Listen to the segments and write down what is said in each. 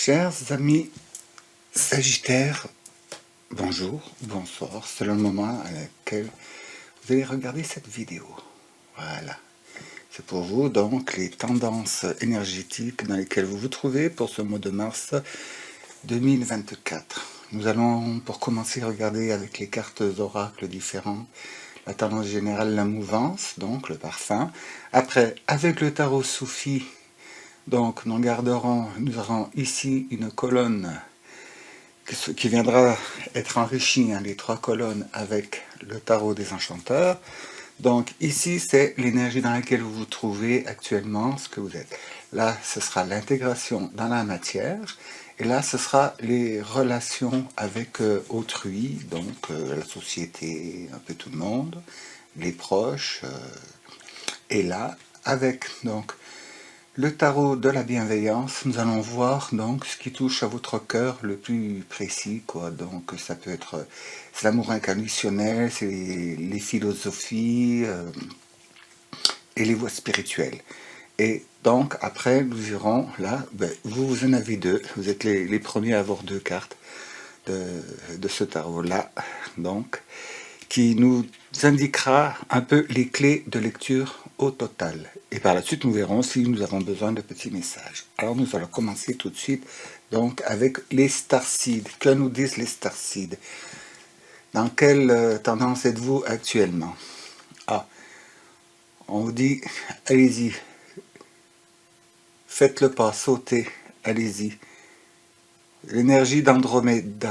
Chers amis Sagittaires, bonjour, bonsoir, selon le moment à laquelle vous allez regarder cette vidéo. Voilà, c'est pour vous donc les tendances énergétiques dans lesquelles vous vous trouvez pour ce mois de mars 2024. Nous allons pour commencer regarder avec les cartes oracles différents la tendance générale, la mouvance, donc le parfum. Après, avec le tarot soufi, donc nous aurons ici une colonne qui viendra être enrichie, les trois colonnes avec le tarot des enchanteurs. Donc ici c'est l'énergie dans laquelle vous vous trouvez actuellement, ce que vous êtes. Là ce sera l'intégration dans la matière, et là ce sera les relations avec autrui, donc la société, un peu tout le monde, les proches, et là avec donc le tarot de la bienveillance, nous allons voir donc ce qui touche à votre cœur le plus précis, quoi. Donc ça peut être c'est l'amour inconditionnel, c'est les philosophies et les voies spirituelles. Et donc après nous irons là, vous en avez deux, vous êtes les premiers à avoir deux cartes de ce tarot là, donc qui nous indiquera un peu les clés de lecture au total. Et par la suite, nous verrons si nous avons besoin de petits messages. Alors nous allons commencer tout de suite donc avec les starseeds. Que nous disent les starseeds? Dans quelle tendance êtes-vous actuellement? Ah, on vous dit, allez-y, faites le pas, sautez, allez-y. L'énergie d'Andromède,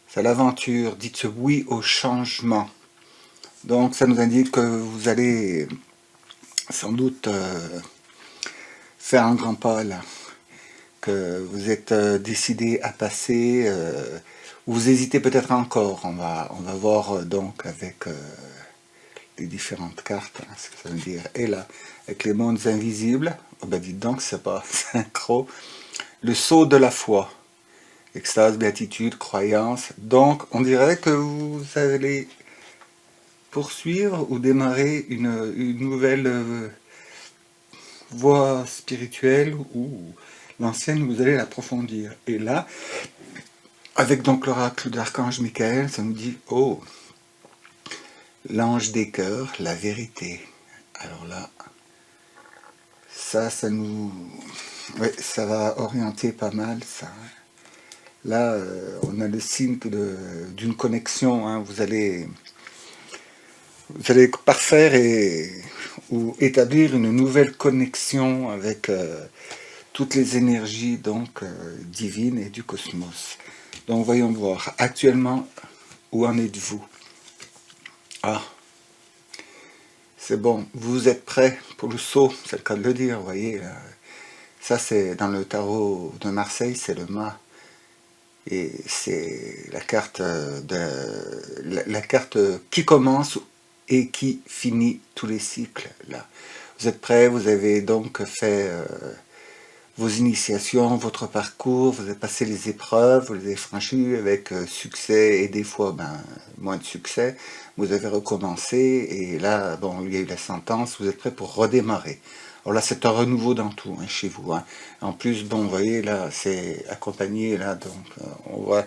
c'est l'aventure, dites oui au changement. Donc ça nous indique que vous allez sans doute faire un grand pas là, que vous êtes décidé à passer, ou vous hésitez peut-être encore. On va voir donc avec les différentes cartes, ce que ça veut dire. Et là, avec les mondes invisibles, oh ben dites donc, c'est pas synchro. Le saut de la foi, extase, béatitude, croyance. Donc on dirait que vous allez poursuivre ou démarrer une nouvelle voie spirituelle, ou l'ancienne vous allez l'approfondir. Et là, avec donc l'oracle d'archange Michael, ça nous dit, oh, l'ange des cœurs, la vérité. Alors là, ça nous... Ouais, ça va orienter pas mal, ça. Là, on a le signe d'une connexion, vous allez parfaire ou établir une nouvelle connexion avec toutes les énergies donc divines et du cosmos. Donc voyons voir, actuellement, où en êtes-vous? Ah, c'est bon, vous êtes prêts pour le saut, c'est le cas de le dire, vous voyez. Ça c'est dans le tarot de Marseille, c'est le mât. Et c'est la carte la carte qui commence et qui finit tous les cycles là. Vous êtes prêts, vous avez donc fait vos initiations, votre parcours, vous avez passé les épreuves, vous les avez franchies avec succès et des fois moins de succès. Vous avez recommencé et là, bon, il y a eu la sentence, vous êtes prêts pour redémarrer. Alors là, c'est un renouveau dans tout, chez vous. En plus, bon, vous voyez, là, c'est accompagné, là, donc, on voit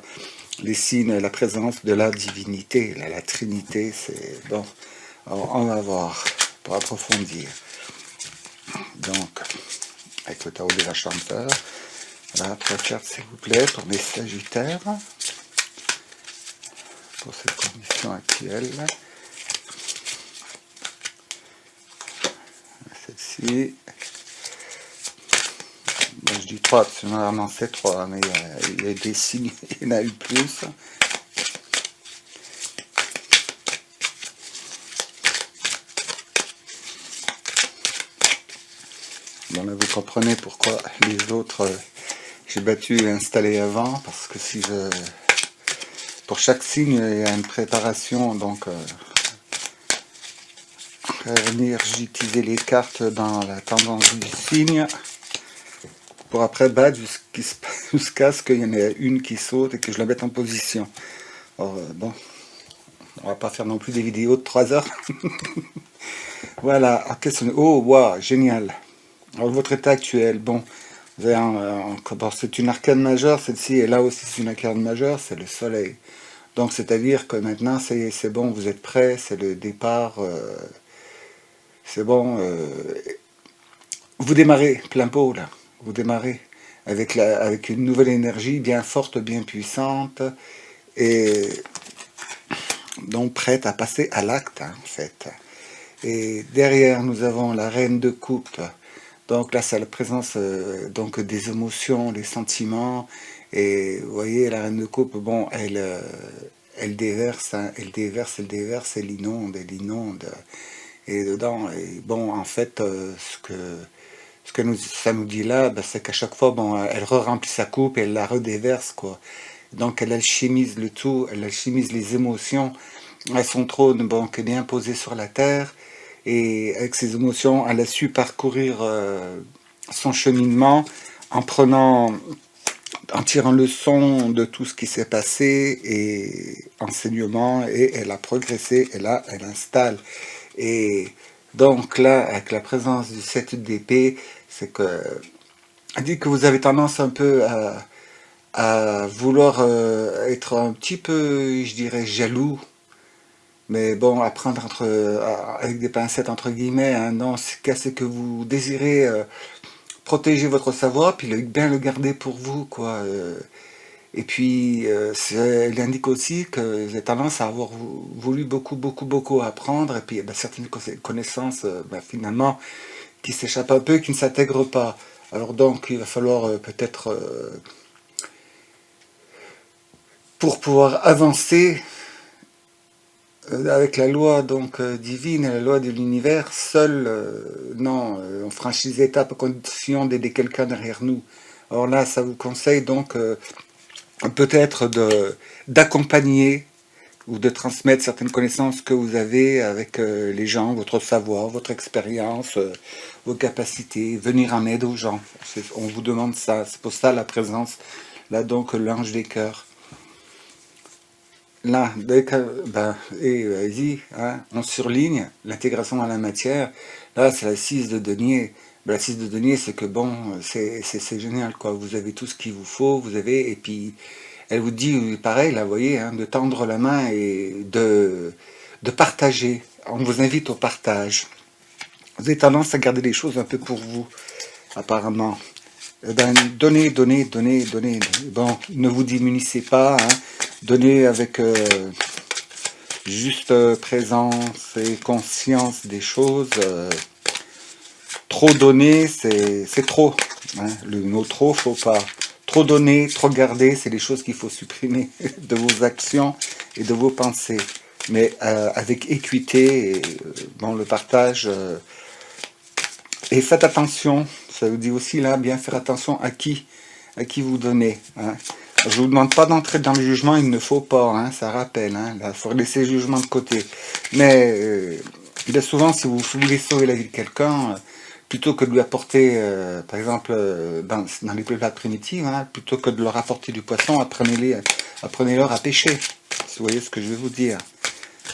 les signes, la présence de la divinité, là, la Trinité, c'est... Bon, alors, on va voir, pour approfondir. Donc, avec le tarot des enchanteurs. Voilà, 3 cartes, s'il vous plaît, pour mes Sagittaires. Pour cette condition actuelle. Celle-ci. Bon, je dis 3, parce que normalement c'est 3, mais il y a des signes, il y en a eu plus. Bon, là, vous comprenez pourquoi les autres, j'ai battu et installé avant, parce que si je... Pour chaque signe, il y a une préparation, donc énergétiser les cartes dans la tendance du signe, pour après battre jusqu'à ce qu'il y en ait une qui saute et que je la mette en position. Alors, bon, on va pas faire non plus des vidéos de 3 heures. Voilà, oh, wow, génial. Alors, votre état actuel, bon, Vous avez bon, c'est une arcane majeure, celle-ci, et là aussi c'est une arcane majeure, c'est le soleil. Donc c'est-à-dire que maintenant, c'est bon, vous êtes prêts, c'est le départ, c'est bon, vous démarrez plein pot là, vous démarrez avec une nouvelle énergie bien forte, bien puissante, et donc prête à passer à l'acte, hein, en fait. Et derrière, nous avons la reine de coupe. Donc là, c'est la présence donc des émotions, des sentiments. Et vous voyez, la reine de coupe, bon, elle déverse, hein, elle inonde, elle inonde. Et dedans, et bon, en fait, ça nous dit là, ben, c'est qu'à chaque fois, bon, elle re-remplit sa coupe et elle la redéverse, quoi. Donc elle alchimise le tout, elle alchimise les émotions à son trône, bon, qu'elle est imposée sur la terre. Et avec ses émotions, elle a su parcourir son cheminement en prenant, en tirant leçon de tout ce qui s'est passé et enseignement, et elle a progressé, et là, elle installe. Et donc là, avec la présence du 7 d'épée, c'est que, elle dit que vous avez tendance un peu à vouloir être un petit peu, je dirais, jaloux. Mais bon, à prendre avec des pincettes entre guillemets, hein, non, c'est que vous désirez protéger votre savoir, puis bien le garder pour vous, quoi. Et puis, elle indique aussi que vous avez tendance à avoir voulu beaucoup, beaucoup, beaucoup apprendre, et puis ben, certaines connaissances, ben, finalement, qui s'échappent un peu, qui ne s'intègrent pas. Alors donc, il va falloir peut-être, pour pouvoir avancer, avec la loi donc divine et la loi de l'univers, seul, non, on franchit les étapes à condition d'aider quelqu'un derrière nous. Alors là, ça vous conseille donc peut-être d'accompagner ou de transmettre certaines connaissances que vous avez avec les gens, votre savoir, votre expérience, vos capacités, venir en aide aux gens. On vous demande ça, c'est pour ça la présence, là donc l'ange des cœurs. Là, ben, et vas-y, hein, on surligne l'intégration dans la matière. Là, c'est la 6 de denier. Ben, la 6 de denier, c'est que bon, c'est génial, quoi. Vous avez tout ce qu'il vous faut, vous avez, et puis elle vous dit, pareil, là, vous voyez, hein, de tendre la main et de partager. On vous invite au partage. Vous avez tendance à garder les choses un peu pour vous, apparemment. Eh ben, donnez, donnez, donnez, donnez. Bon, ne vous diminuez pas, hein. Donnez avec juste présence et conscience des choses. Trop donner, c'est trop. Hein. Le mot trop, faut pas. Trop donner, trop garder, c'est les choses qu'il faut supprimer de vos actions et de vos pensées. Mais avec équité, et, bon, le partage. Et faites attention, ça vous dit aussi là, bien faire attention à qui vous donnez. Hein. Je vous demande pas d'entrer dans le jugement, il ne faut pas, hein, ça rappelle. Hein, là, il faut laisser le jugement de côté. Mais bien souvent, si vous voulez sauver la vie de quelqu'un, plutôt que de lui apporter, par exemple, dans les plats primitifs, hein, plutôt que de leur apporter du poisson, apprenez-leur à pêcher. Si vous voyez ce que je veux vous dire.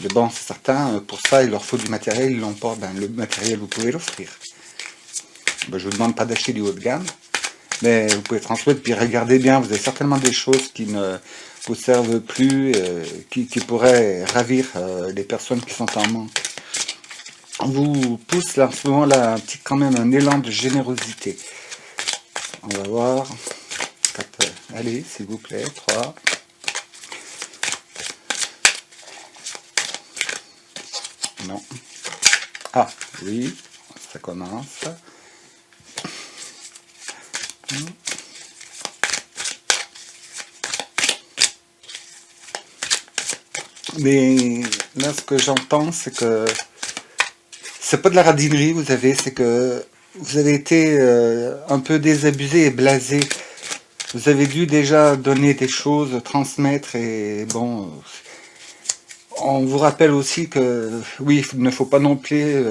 Mais bon, c'est certain, pour ça, il leur faut du matériel, ils l'ont pas. Ben, le matériel, vous pouvez l'offrir. Ben, je ne vous demande pas d'acheter du haut de gamme, mais vous pouvez transmettre, puis regardez bien, vous avez certainement des choses qui ne vous servent plus, qui pourraient ravir les personnes qui sont en manque. On vous pousse là, en ce moment-là, quand même un élan de générosité. On va voir. Allez, s'il vous plaît, 3. Non. Ah, oui, ça commence. Mais là, ce que j'entends, c'est que c'est pas de la radinerie, vous avez, c'est que vous avez été un peu désabusé et blasé. Vous avez dû déjà donner des choses, transmettre, et bon, on vous rappelle aussi que, oui, il ne faut pas non plus,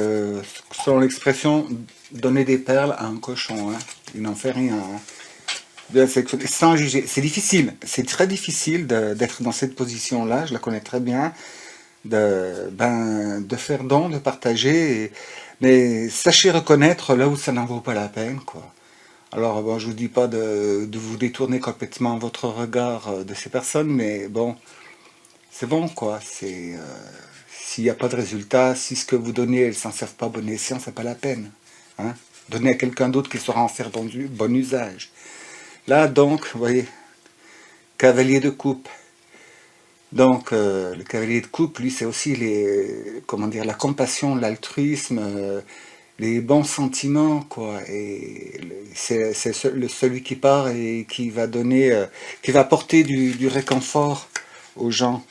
selon l'expression, donner des perles à un cochon, hein. Il n'en fait rien, hein. Sans juger. C'est difficile, c'est très difficile d'être dans cette position-là, je la connais très bien, de faire don, de partager, mais sachez reconnaître là où ça n'en vaut pas la peine, quoi. Alors, bon, je vous dis pas de vous détourner complètement votre regard de ces personnes, mais bon, c'est bon, quoi. S'il n'y a pas de résultat, si ce que vous donnez, elles s'en servent pas à bon escient, c'est pas la peine. Hein. Donnez à quelqu'un d'autre qui saura en faire bon usage. Là, donc, vous voyez, cavalier de coupe. Donc, le cavalier de coupe, lui, c'est aussi comment dire, la compassion, l'altruisme, les bons sentiments, quoi. Et c'est celui qui part et qui va donner, qui va apporter du réconfort aux gens.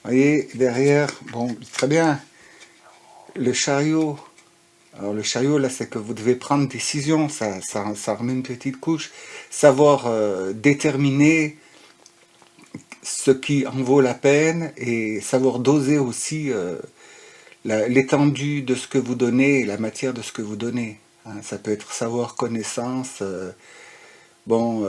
Vous voyez, derrière, bon, très bien, le chariot. Alors le chariot, là, c'est que vous devez prendre des décisions, ça remet une petite couche. Savoir déterminer ce qui en vaut la peine et savoir doser aussi l'étendue de ce que vous donnez et la matière de ce que vous donnez. Hein. Ça peut être savoir, connaissance, bon,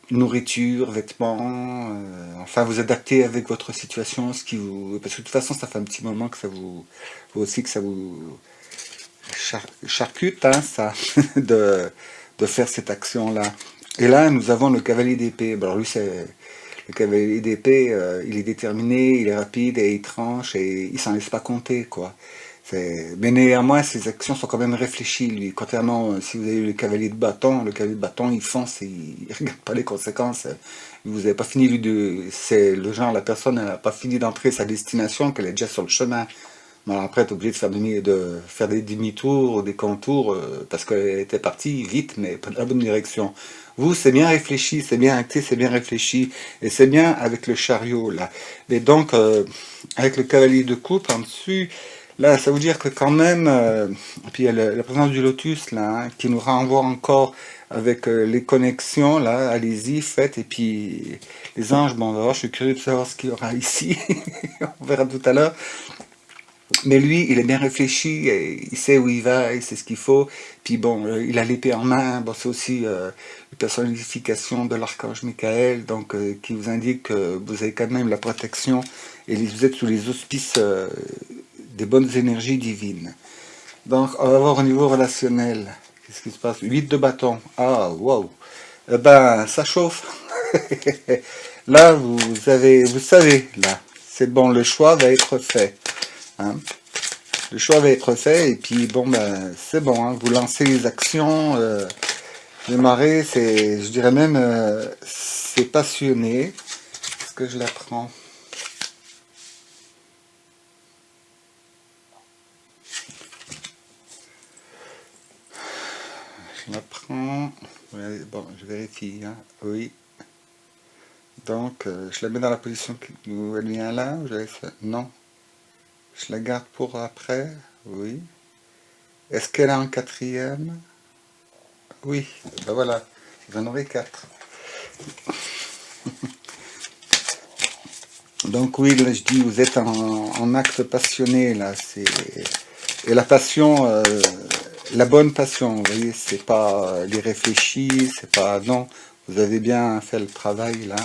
nourriture, vêtements, enfin vous adapter avec votre situation, parce que de toute façon ça fait un petit moment que vous aussi que ça vous charcute, hein, ça, de faire cette action-là. Et là, nous avons le cavalier d'épée. Alors lui, c'est le cavalier d'épée, il est déterminé, il est rapide et il tranche et il s'en laisse pas compter, quoi. Mais néanmoins, ses actions sont quand même réfléchies, lui. Contrairement, si vous avez eu le cavalier de bâton, il fonce et il regarde pas les conséquences. Vous n'avez pas fini, c'est le genre, la personne n'a pas fini d'entrer sa destination, qu'elle est déjà sur le chemin. Alors après, tu es obligé de faire des demi-tours ou des contours parce qu'elle était partie vite, mais pas dans la bonne direction. Vous, c'est bien réfléchi, c'est bien acté, c'est bien réfléchi. Et c'est bien avec le chariot, là. Et donc, avec le cavalier de coupe en dessus, là, ça veut dire que quand même, puis il y a la présence du lotus, là, hein, qui nous renvoie encore avec les connexions, là, allez-y, faites. Et puis, les anges, bon, on va voir, je suis curieux de savoir ce qu'il y aura ici. On verra tout à l'heure. Mais lui, il est bien réfléchi, et il sait où il va, il sait ce qu'il faut. Puis bon, il a l'épée en main. Bon, c'est aussi une personnification de l'archange Michael, donc qui vous indique que vous avez quand même la protection et vous êtes sous les auspices des bonnes énergies divines. Donc, on va voir au niveau relationnel. Qu'est-ce qui se passe? 8 de bâton. Ah, wow. Eh ben, ça chauffe. Là, vous savez, là, c'est bon, le choix va être fait. Hein. Le choix va être fait et puis bon ben c'est bon, hein, vous lancez les actions, démarrer, je dirais même c'est passionné. Est-ce que je la prends? Je la prends. Ouais, bon, je vérifie, hein. Oui. Donc je la mets dans la position où elle vient là, ou non. Je la garde pour après, oui. Est-ce qu'elle a un quatrième? Oui, ben voilà, j'en aurai 4. Donc oui, là je dis, vous êtes en acte passionné, là. Et la passion, la bonne passion, vous voyez, c'est pas l'irréfléchi, c'est pas... Non, vous avez bien fait le travail, là.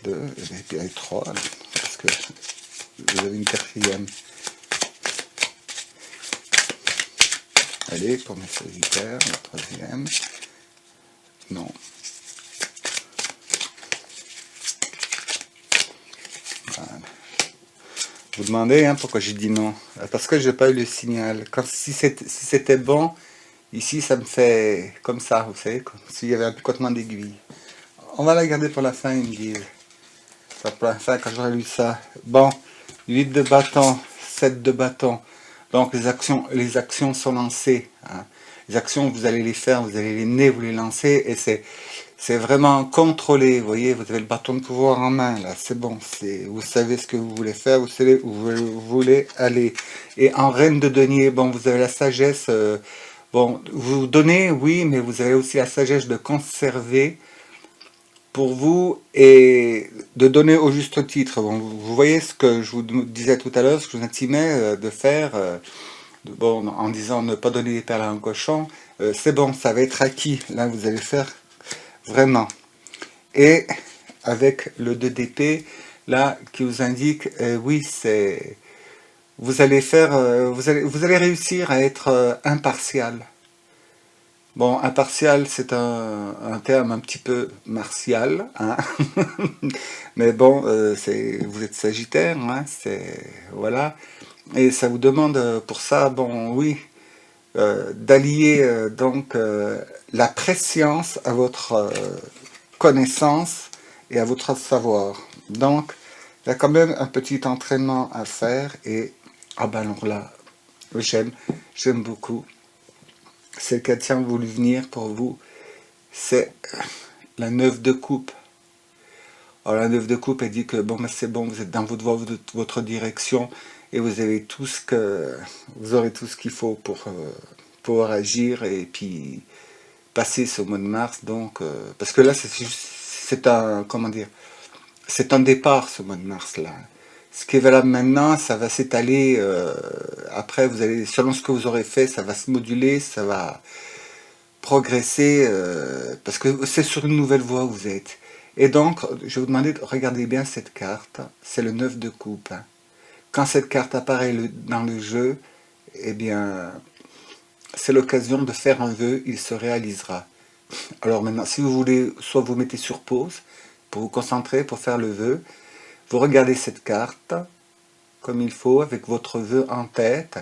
2, et puis avec 3, là, parce que vous avez une quatrième. Allez, pour mes sagittaires, la troisième. Non. Voilà. Vous demandez hein, pourquoi j'ai dit non. Parce que j'ai pas eu le signal. Si c'était bon, ici ça me fait comme ça, vous savez, comme s'il y avait un picotement d'aiguille. On va la garder pour la fin, ils me disent. Pour la fin, quand j'aurai lu ça. Bon, 8 de bâton, 7 de bâton. Donc les actions sont lancées. Hein. Les actions, vous allez les faire, vous allez les mener, vous les lancer, et c'est vraiment contrôlé. Vous voyez, vous avez le bâton de pouvoir en main, là, c'est bon. Vous savez ce que vous voulez faire, vous savez où vous voulez aller. Et en reine de denier, bon, vous avez la sagesse. Bon, vous donnez, oui, mais vous avez aussi la sagesse de conserver pour vous et de donner au juste titre. Bon, vous voyez ce que je vous disais tout à l'heure, ce que je vous intimais de faire, bon, en disant ne pas donner des perles à un cochon, c'est bon, ça va être acquis. Là, vous allez faire vraiment. Et avec le 2 d'épée, là, qui vous indique, oui, vous allez faire, vous allez réussir à être impartial. Bon, impartial, c'est un terme un petit peu martial, hein. Mais bon, vous êtes Sagittaire, hein, voilà. Et ça vous demande pour ça, bon, oui, d'allier la préscience à votre connaissance et à votre savoir. Donc, il y a quand même un petit entraînement à faire et ah ben alors là, j'aime, j'aime beaucoup. C'est le qui a voulu venir pour vous, c'est la 9 de coupe. Alors la 9 de coupe, elle dit que bon, ben, c'est bon, vous êtes dans votre voie, votre direction et vous avez tout ce que vous aurez tout ce qu'il faut pour pouvoir agir et puis passer ce mois de mars. Donc, parce que là, c'est un comment dire, c'est un départ ce mois de mars là. Ce qui est valable maintenant, ça va s'étaler. Après, vous allez, selon ce que vous aurez fait, ça va se moduler, ça va progresser parce que c'est sur une nouvelle voie où vous êtes. Et donc, je vais vous demander de regarder bien cette carte. C'est le 9 de coupe, hein. Quand cette carte apparaît dans le jeu, eh bien, c'est l'occasion de faire un vœu, il se réalisera. Alors maintenant, si vous voulez, soit vous mettez sur pause pour vous concentrer, pour faire le vœu, vous regardez cette carte comme il faut, avec votre vœu en tête,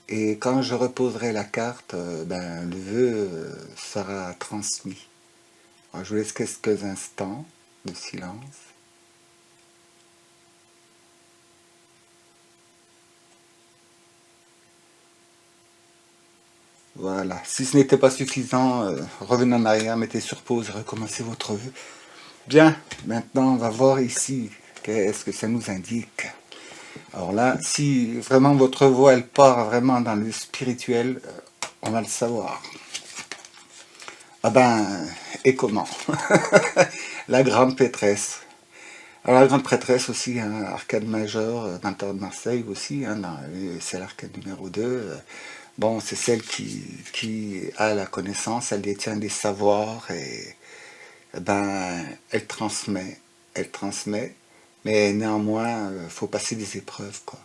et quand je reposerai la carte, ben, le vœu sera transmis. Alors, je vous laisse quelques instants de silence. Voilà. Si ce n'était pas suffisant, revenez en arrière, mettez sur pause et recommencez votre vœu. Bien, maintenant on va voir ici qu'est-ce que ça nous indique. Alors là, si vraiment votre voix elle part vraiment dans le spirituel, on va le savoir. Ah ben, et comment? La grande prêtresse. Alors la grande prêtresse aussi, hein, arcade majeur dans le tarot de Marseille aussi, hein, c'est l'arcade numéro 2. Bon, c'est celle qui a la connaissance, elle détient des savoirs et ben, elle transmet, mais néanmoins, faut passer des épreuves, quoi.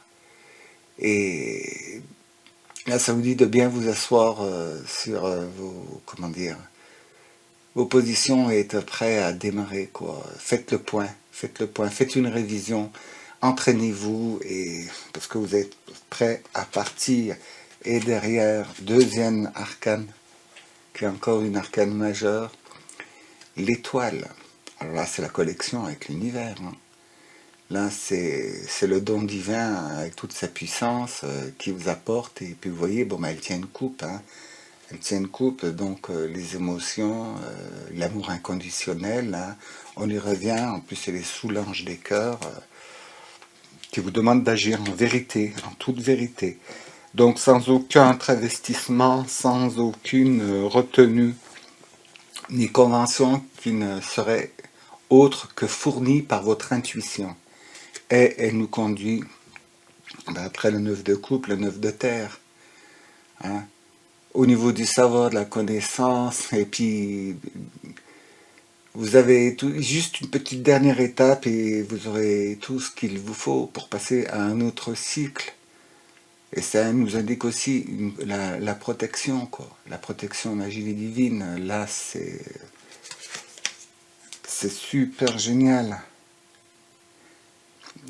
Et là, ça vous dit de bien vous asseoir sur comment dire, vos positions et être prêt à démarrer, quoi. Faites le point, faites une révision, entraînez-vous et parce que vous êtes prêt à partir. Et derrière, deuxième arcane, qui est encore une arcane majeure, l'étoile. Alors là, c'est la collection avec l'univers, hein. Là, c'est le don divin avec toute sa puissance qui vous apporte. Et puis vous voyez, bon, ben, elle tient une coupe, hein. Elle tient une coupe, donc les émotions, l'amour inconditionnel, hein. On y revient. En plus, elle est sous l'ange des cœurs qui vous demande d'agir en vérité, en toute vérité. Donc sans aucun travestissement, sans aucune retenue ni convention qui ne serait autre que fournie par votre intuition. Et elle nous conduit, ben, après le 9 de coupe, le 9 de terre, hein, au niveau du savoir, de la connaissance, et puis vous avez juste une petite dernière étape et vous aurez tout ce qu'il vous faut pour passer à un autre cycle. Et ça nous indique aussi la protection, quoi. La protection magie divine. Là, c'est super génial.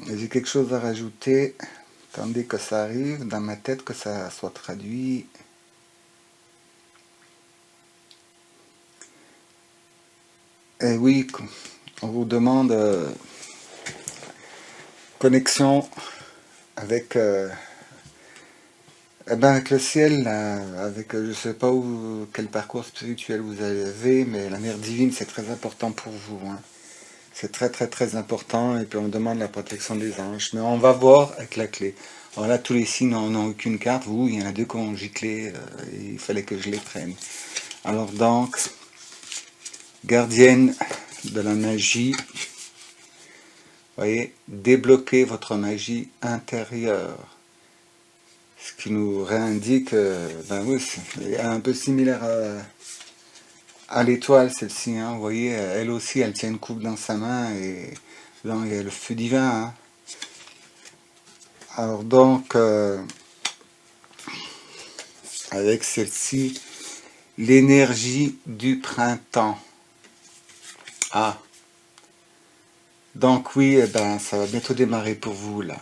J'ai quelque chose à rajouter. Attendez que ça arrive dans ma tête, que ça soit traduit. Et oui, on vous demande connexion avec, eh ben avec le ciel, là, avec je sais pas quel parcours spirituel vous avez, mais la mère divine c'est très important pour vous, hein. C'est très très très important et puis on demande la protection des anges. Mais on va voir avec la clé. Alors là tous les signes n'ont aucune carte, vous il y en a deux qui ont giclé, et il fallait que je les prenne. Alors donc, gardienne de la magie, voyez, débloquez votre magie intérieure. Ce qui nous réindique, ben oui, c'est un peu similaire à l'étoile, celle-ci, hein. Vous voyez, elle aussi, elle tient une coupe dans sa main et dedans il y a le feu divin, hein. Alors donc, avec celle-ci, l'énergie du printemps. Ah, donc oui, eh ben, ça va bientôt démarrer pour vous là.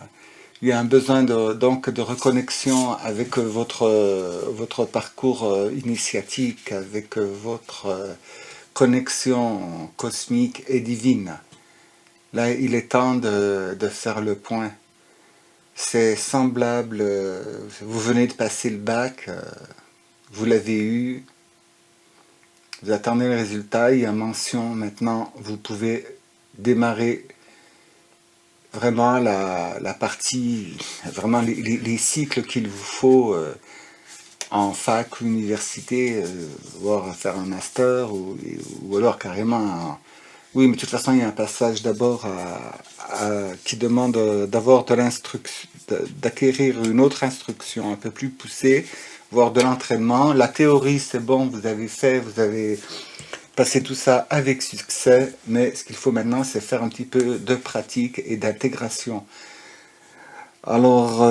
Il y a un besoin donc de reconnexion avec votre parcours initiatique, avec votre connexion cosmique et divine. Là, il est temps de faire le point. C'est semblable, vous venez de passer le bac, vous l'avez eu, vous attendez le résultat, il y a mention maintenant, vous pouvez démarrer vraiment la partie, vraiment les cycles qu'il vous faut en fac, université, voire faire un master, ou alors carrément... Oui, mais de toute façon, il y a un passage d'abord qui demande d'avoir de l'instruction, d'acquérir une autre instruction un peu plus poussée, voire de l'entraînement. La théorie, c'est bon, vous avez fait, vous avez passé tout ça avec succès, mais ce qu'il faut maintenant, c'est faire un petit peu de pratique et d'intégration. Alors,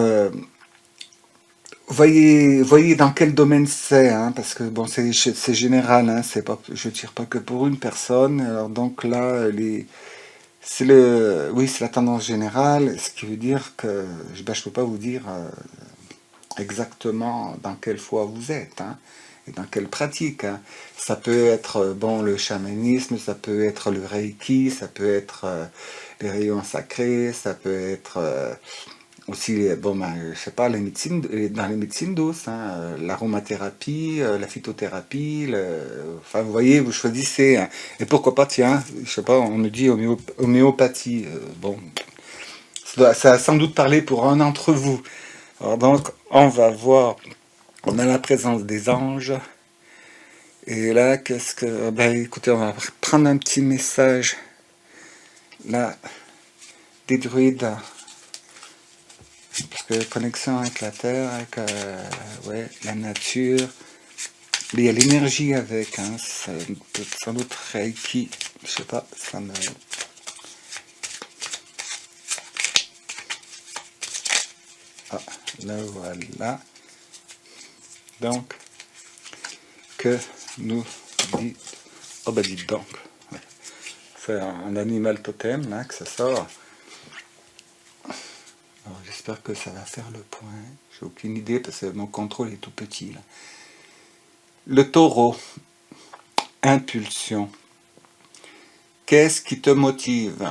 voyez dans quel domaine c'est, hein, parce que bon, c'est général, hein, c'est pas, je tire pas que pour une personne. Alors donc là, oui, c'est la tendance générale, ce qui veut dire que je peux pas vous dire exactement dans quelle foi vous êtes, hein, et dans quelle pratique, hein. Ça peut être bon le chamanisme, ça peut être le reiki, ça peut être les rayons sacrés, ça peut être aussi, bon, ben, je sais pas, dans les médecines douces, hein, l'aromathérapie, la phytothérapie, enfin, vous voyez, vous choisissez, hein. Et pourquoi pas, tiens, je sais pas, on me dit homéopathie. Bon, ça a sans doute parlé pour un d'entre vous. Alors donc, on va voir, on a la présence des anges. Et là, ben, écoutez, on va prendre un petit message, là, des druides. Parce que connexion avec la terre, avec ouais, la nature, mais il y a l'énergie avec, hein, ça peut sans doute Reiki, je sais pas, ça me... Ah, là voilà. Donc, que nous dit... Oh bah dites donc, c'est un animal totem, là, que ça sort. Alors j'espère que ça va faire le point, j'ai aucune idée parce que mon contrôle est tout petit, là. Le taureau, impulsion. Qu'est-ce qui te motive?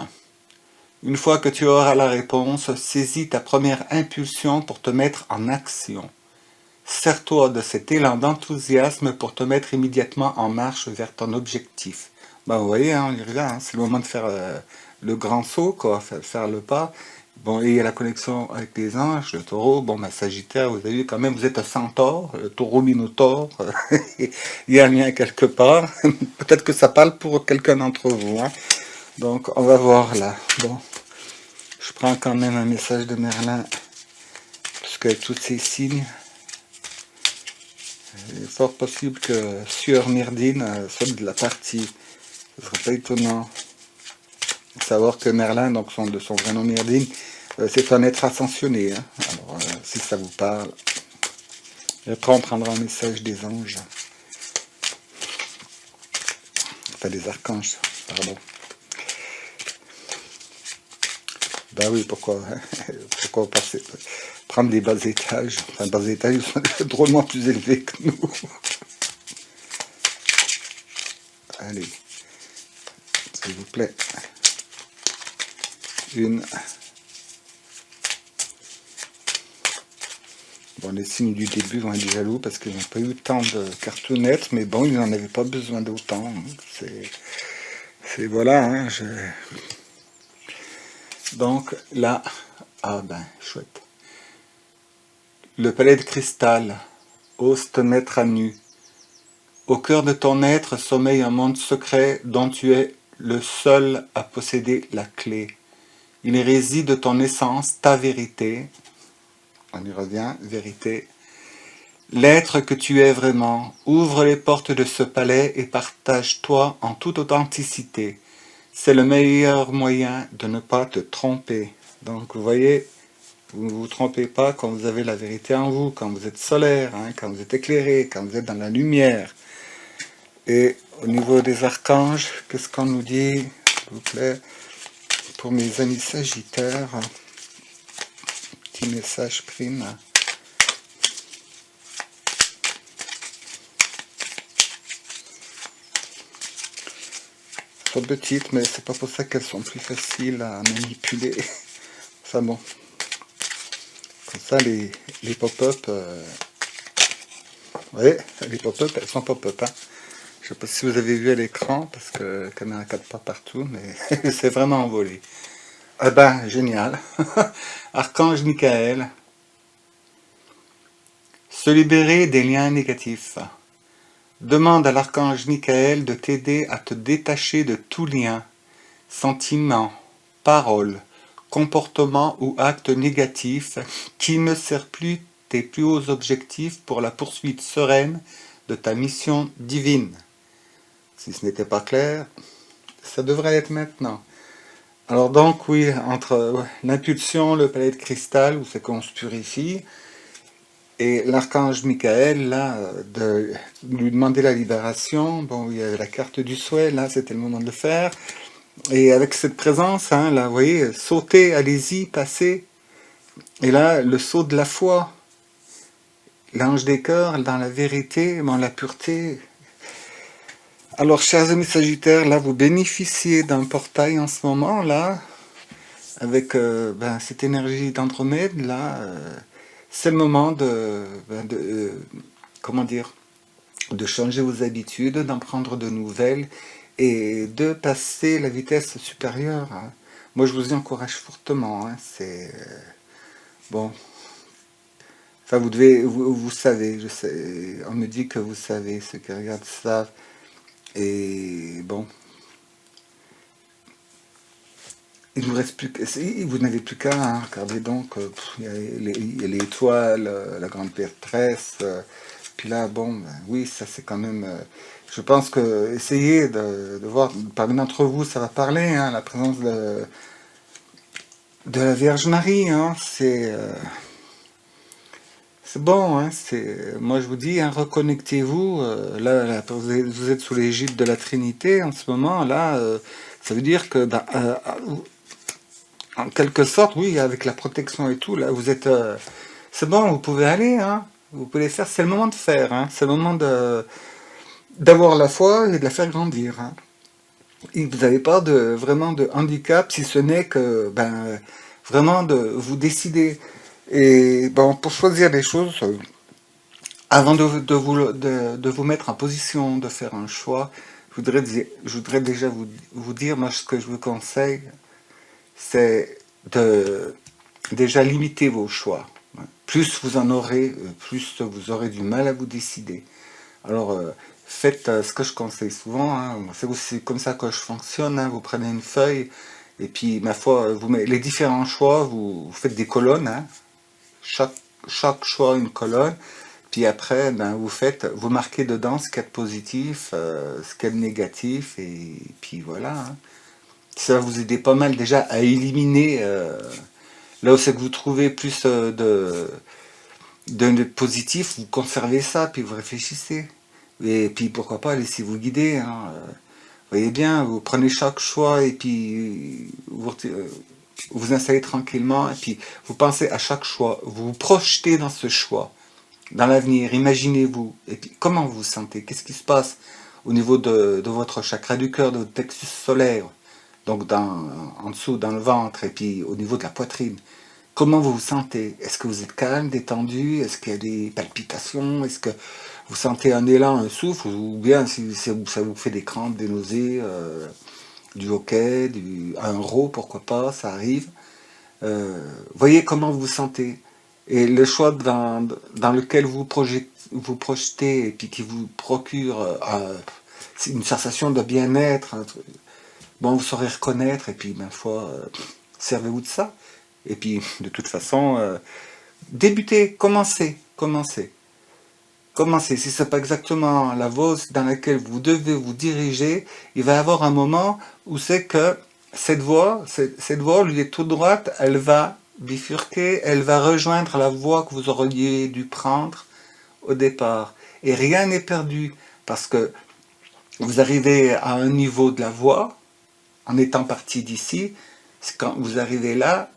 Une fois que tu auras la réponse, saisis ta première impulsion pour te mettre en action. Sers-toi de cet élan d'enthousiasme pour te mettre immédiatement en marche vers ton objectif. Ben, vous voyez, hein, on y regarde, hein, c'est le moment de faire le grand saut, quoi, faire le pas. Bon, et il y a la connexion avec les anges, le taureau, bon, ben, Sagittaire, vous avez vu, quand même, vous êtes un centaure, le taureau minotaure, il y a un lien quelque part. Peut-être que ça parle pour quelqu'un d'entre vous, hein. Donc, on va voir là. Bon, je prends quand même un message de Merlin, parce qu'avec tous ces signes, il est fort possible que Sieur Myrdine soit de la partie. Ce serait pas étonnant de savoir que Merlin, donc de son vrai nom Myrdine, c'est un être ascensionné, hein. Alors, si ça vous parle. Et après, on prendra un message des anges. Enfin, des archanges, pardon. Ben oui, pourquoi prendre des bas étages? Enfin, bas étages, ils sont drôlement plus élevés que nous. Allez, s'il vous plaît. Une. Bon, les signes du début vont être jaloux parce qu'ils n'ont pas eu tant de cartounettes, mais bon, ils n'en avaient pas besoin d'autant. Hein. C'est voilà, hein, Donc là, ah ben, chouette. Le palais de cristal, ose te mettre à nu. Au cœur de ton être sommeille un monde secret dont tu es le seul à posséder la clé. Il réside ton essence, ta vérité. On y revient, vérité. L'être que tu es vraiment. Ouvre les portes de ce palais et partage-toi en toute authenticité. C'est le meilleur moyen de ne pas te tromper. Donc vous voyez, Vous ne vous trompez pas quand vous avez la vérité en vous, quand vous êtes solaire, hein, quand vous êtes éclairé, quand vous êtes dans la lumière. Et au niveau des archanges, qu'est-ce qu'on nous dit, s'il vous plaît, pour mes amis sagittaires, petit message prime. Sont petites, mais c'est pas pour ça qu'elles sont plus faciles à manipuler. Enfin bon, comme ça les pop-up, ouais, les pop-up, elles sont pop-up. Hein. Je sais pas si vous avez vu à l'écran, parce que la caméra ne capte pas partout, mais c'est vraiment envolé. Ah ben, génial. Archange Michael. Se libérer des liens négatifs. Demande à l'archange Michael de t'aider à te détacher de tout lien, sentiment, parole, comportement ou acte négatif qui ne sert plus tes plus hauts objectifs pour la poursuite sereine de ta mission divine. Si ce n'était pas clair, ça devrait être maintenant. Alors donc oui, entre l'impulsion, le palais de cristal, où c'est qu'on se purifie, et l'archange Michael, là, de lui demander la libération, bon, il y avait la carte du souhait, là, c'était le moment de le faire. Et avec cette présence, hein, là, vous voyez, sautez, allez-y, passez. Et là, le saut de la foi, l'ange des cœurs, dans la vérité, dans la pureté. Alors, chers amis sagittaires, là, vous bénéficiez d'un portail en ce moment, là, avec cette énergie d'Andromède, là. C'est le moment comment dire, de changer vos habitudes, d'en prendre de nouvelles et de passer la vitesse supérieure. Hein. Moi, je vous y encourage fortement. Hein. C'est bon. Enfin, vous savez. Je sais. On me dit que vous savez. Ceux qui regardent savent. Et bon. Il vous reste plus que, vous n'avez plus qu'à, hein, regardez donc, il y a les étoiles, la grande prêtresse, puis là, bon, ben, oui, ça c'est quand même, je pense que, essayez de voir, parmi d'entre vous, ça va parler, hein, la présence de la Vierge Marie, hein, c'est bon, hein, moi je vous dis, hein, reconnectez-vous, là, vous êtes sous l'égide de la Trinité en ce moment, là, ça veut dire que, en quelque sorte, oui, avec la protection et tout, là, vous êtes... c'est bon, vous pouvez aller, hein. Vous pouvez faire, c'est le moment de faire, hein. C'est le moment d'avoir la foi et de la faire grandir, hein. Et vous n'avez pas vraiment de handicap, si ce n'est que, vraiment de vous décider. Et bon, pour choisir les choses, avant de vous mettre en position de faire un choix, je voudrais déjà vous dire, moi, ce que je vous conseille, c'est de déjà limiter vos choix. Plus vous en aurez, plus vous aurez du mal à vous décider. Alors, faites ce que je conseille souvent, hein, c'est aussi comme ça que je fonctionne, hein, vous prenez une feuille, et puis, ma foi, vous mettez les différents choix, vous faites des colonnes, hein, chaque choix une colonne, puis après, vous marquez dedans ce qu'il y a de positif, ce qu'il y a de négatif, et puis voilà, hein. Ça va vous aider pas mal déjà à éliminer là où c'est que vous trouvez plus de positif, vous conservez ça, puis vous réfléchissez. Et puis pourquoi pas, laissez-vous guider. Hein. Voyez bien, vous prenez chaque choix et puis vous installez tranquillement et puis vous pensez à chaque choix, vous vous projetez dans ce choix, dans l'avenir, imaginez-vous. Et puis comment vous vous sentez, qu'est-ce qui se passe au niveau de votre chakra du cœur, de votre plexus solaire, donc en dessous, dans le ventre, et puis au niveau de la poitrine. Comment vous vous sentez? Est-ce que vous êtes calme, détendu? Est-ce qu'il y a des palpitations? Est-ce que vous sentez un élan, un souffle? Ou bien si ça vous fait des crampes, des nausées, du hoquet, un RO, pourquoi pas, ça arrive. Voyez comment vous vous sentez. Et le choix dans lequel vous projetez, et puis qui vous procure une sensation de bien-être, bon, vous saurez reconnaître, et puis, ma foi, servez-vous de ça. Et puis, de toute façon, débutez, commencez. Si ce n'est pas exactement la voie dans laquelle vous devez vous diriger, il va y avoir un moment où c'est que cette voie, au lieu d'être toute droite, elle va bifurquer, elle va rejoindre la voie que vous auriez dû prendre au départ. Et rien n'est perdu, parce que vous arrivez à un niveau de la voie, en étant parti d'ici, quand vous arrivez là,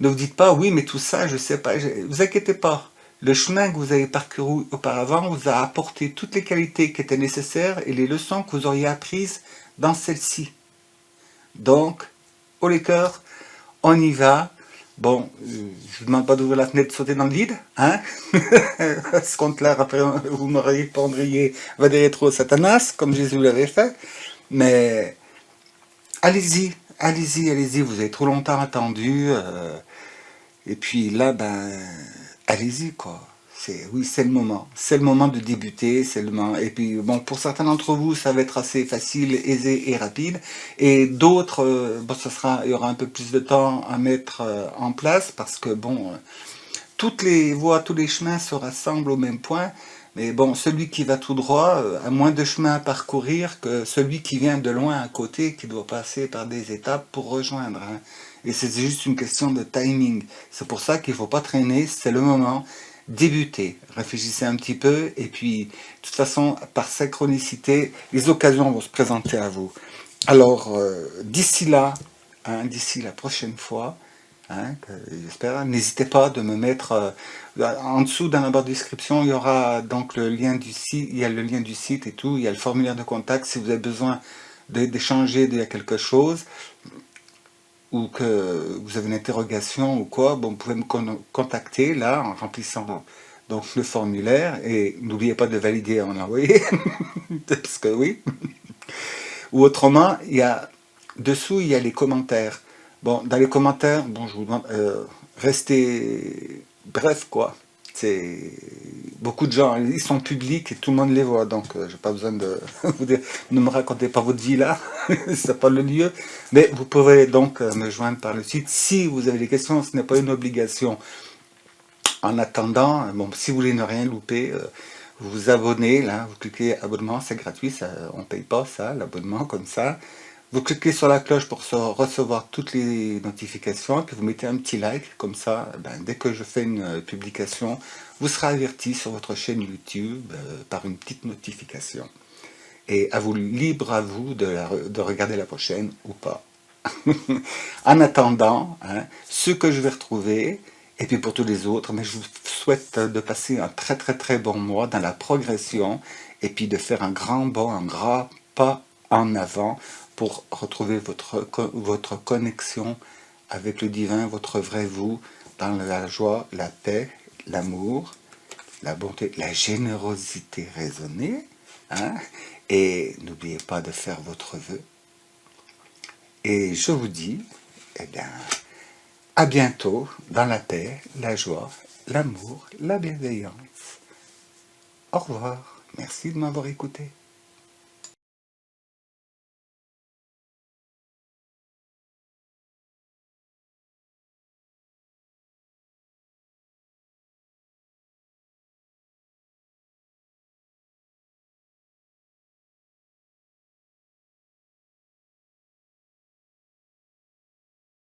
ne vous dites pas, oui, mais tout ça, je sais pas, vous inquiétez pas. Le chemin que vous avez parcouru auparavant vous a apporté toutes les qualités qui étaient nécessaires et les leçons que vous auriez apprises dans celle-ci. Donc, haut les cœurs, on y va. Bon, je vous demande pas d'ouvrir la fenêtre, de sauter dans le vide, hein. À ce compte-là, après, vous me répondriez, va des rétro Satanas, comme Jésus l'avait fait. Mais allez-y, allez-y, allez-y, vous avez trop longtemps attendu. Et puis là, ben, allez-y, quoi. Oui, c'est le moment de débuter, c'est le moment. Et puis, bon, pour certains d'entre vous, ça va être assez facile, aisé et rapide. Et d'autres, bon, il y aura un peu plus de temps à mettre en place parce que, bon, toutes les voies, tous les chemins se rassemblent au même point. Mais bon, celui qui va tout droit a moins de chemin à parcourir que celui qui vient de loin à côté, qui doit passer par des étapes pour rejoindre, hein. Et c'est juste une question de timing. C'est pour ça qu'il ne faut pas traîner, c'est le moment. Débutez, réfléchissez un petit peu, et puis, de toute façon, par synchronicité, les occasions vont se présenter à vous. Alors, d'ici là, hein, d'ici la prochaine fois, hein, j'espère, n'hésitez pas de me mettre en dessous dans la barre de description, il y aura donc le lien du site, il y a le lien du site et tout, il y a le formulaire de contact si vous avez besoin d'échanger de quelque chose ou que vous avez une interrogation ou quoi, bon, vous pouvez me contacter là en remplissant donc le formulaire et n'oubliez pas de valider en envoyer parce que oui. Ou autrement, dessous, il y a les commentaires. Bon, dans les commentaires, bon, je vous demande, restez bref, quoi. C'est beaucoup de gens, ils sont publics et tout le monde les voit, donc j'ai pas besoin de vous dire, ne me racontez pas votre vie là, c'est pas le lieu. Mais vous pourrez donc me joindre par le site si vous avez des questions, ce n'est pas une obligation. En attendant, bon, si vous voulez ne rien louper, vous vous abonnez, là, vous cliquez abonnement, c'est gratuit, ça, on ne paye pas ça, l'abonnement comme ça. Vous cliquez sur la cloche pour recevoir toutes les notifications, et puis vous mettez un petit like, comme ça, ben, dès que je fais une publication, vous serez averti sur votre chaîne YouTube par une petite notification. Et à vous, libre à vous de regarder la prochaine ou pas. En attendant, hein, ce que je vais retrouver, et puis pour tous les autres, mais je vous souhaite de passer un très très très bon mois dans la progression, et puis de faire un grand bond, un grand pas en avant pour retrouver votre connexion avec le divin, votre vrai vous, dans la joie, la paix, l'amour, la bonté, la générosité raisonnée, hein, et n'oubliez pas de faire votre vœu. Et je vous dis, eh bien, à bientôt dans la paix, la joie, l'amour, la bienveillance. Au revoir. Merci de m'avoir écouté.